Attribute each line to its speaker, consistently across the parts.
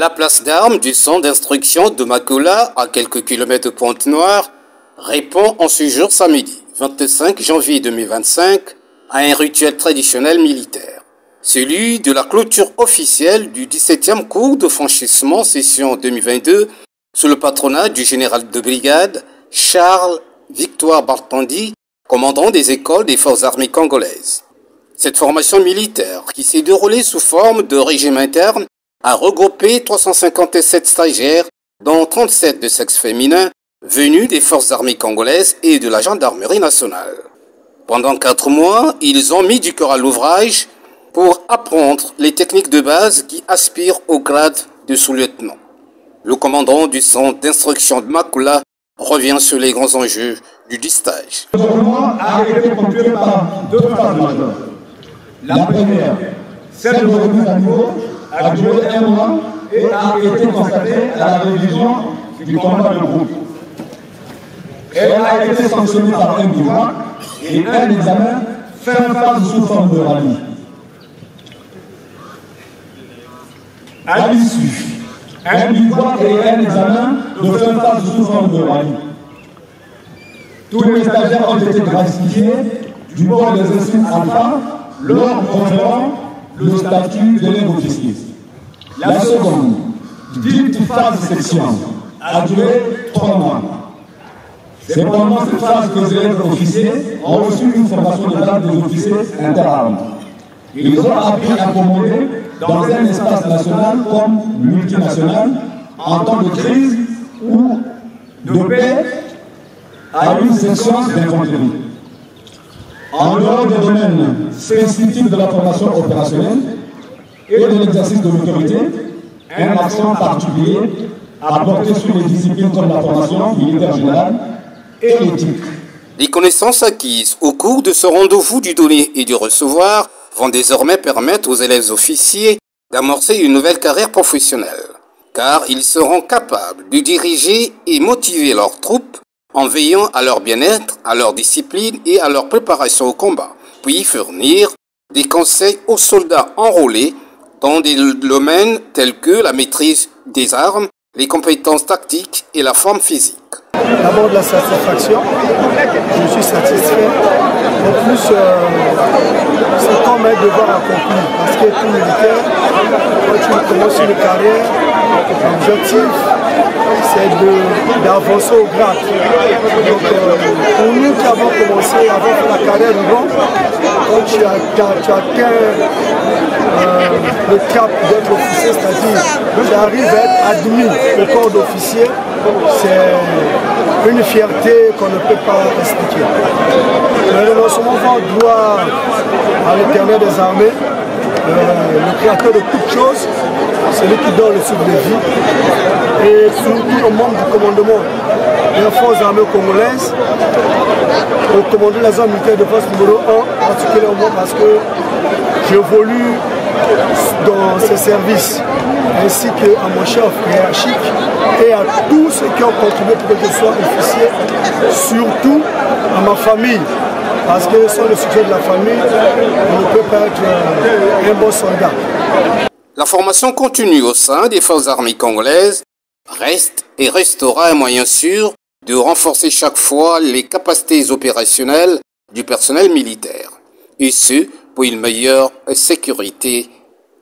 Speaker 1: La place d'armes du centre d'instruction de Makola, à quelques kilomètres de Pointe-Noire, répond en ce jour samedi, 25 janvier 2025, à un rituel traditionnel militaire. Celui de la clôture officielle du 17e cours de franchissement session 2022 sous le patronat du général de brigade Charles Victoire Bartandi, commandant des écoles des forces armées congolaises. Cette formation militaire, qui s'est déroulée sous forme de régime interne, a regroupé 357 stagiaires, dont 37 de sexe féminin, venus des forces armées congolaises et de la gendarmerie nationale. Pendant 4 mois, ils ont mis du cœur à l'ouvrage pour apprendre les techniques de base qui aspirent au grade de sous-lieutenant. Le commandant du centre d'instruction de Makola revient sur les grands enjeux du stage.
Speaker 2: Le gouvernement a été ponctué par 2 phases majeures. La première, celle de remise à niveau, a duré 1 mois et a été constatée à la révision du combat de groupe. Elle a été sanctionnée par un devoir et un examen fait en phase sous forme de rallye. À l'issue, un devoir et un examen de fin phase sous forme de rallye. Tous les stagiaires ont été gratifiés du bord des insignes alpha, leur conférant le statut d'élève officier. La seconde, dite phase section, a duré 3 mois. C'est pendant cette phase que les élèves officiers ont reçu une formation de grade des officiers interarmes. Ils ont appris à commander dans un espace national comme multinational, en temps de crise ou de paix, à une section d'infanterie. En dehors des domaines spécifiques de la formation opérationnelle et de l'exercice de l'autorité, un accent particulier a porté sur les disciplines comme la formation militaire générale et l'éthique.
Speaker 1: Les connaissances acquises au cours de ce rendez-vous du donner et du recevoir vont désormais permettre aux élèves officiers d'amorcer une nouvelle carrière professionnelle, car ils seront capables de diriger et motiver leurs troupes en veillant à leur bien-être, à leur discipline et à leur préparation au combat, puis fournir des conseils aux soldats enrôlés dans des domaines tels que la maîtrise des armes, les compétences tactiques et la forme physique.
Speaker 3: D'abord de la satisfaction, je suis satisfait. En plus, c'est comme un devoir accompli, parce que tout militaire, quand tu commences une carrière, l'objectif c'est d'avancer au grade. Donc, pour nous qui avons commencé, avant que la carrière nous quand tu atteins le cap d'être officier, c'est-à-dire tu arrives à être admis au corps d'officier, c'est une fierté qu'on ne peut pas expliquer. Le renoncement va droit à l'Éternel des armées, le créateur de toutes choses, celui qui donne le souffle de vie, et surtout au membre du commandement des forces armées congolaises, au commandant de la zone militaire de force numéro 1, particulièrement parce que j'évolue dans ces services, ainsi qu'à mon chef hiérarchique et à tous ceux qui ont contribué pour que je sois officier, surtout à ma famille. Parce que sans le soutien de la famille, on ne peut pas être un bon soldat.
Speaker 1: La formation continue au sein des forces armées congolaises reste et restera un moyen sûr de renforcer chaque fois les capacités opérationnelles du personnel militaire, et ce pour une meilleure sécurité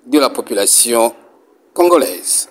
Speaker 1: de la population congolaise.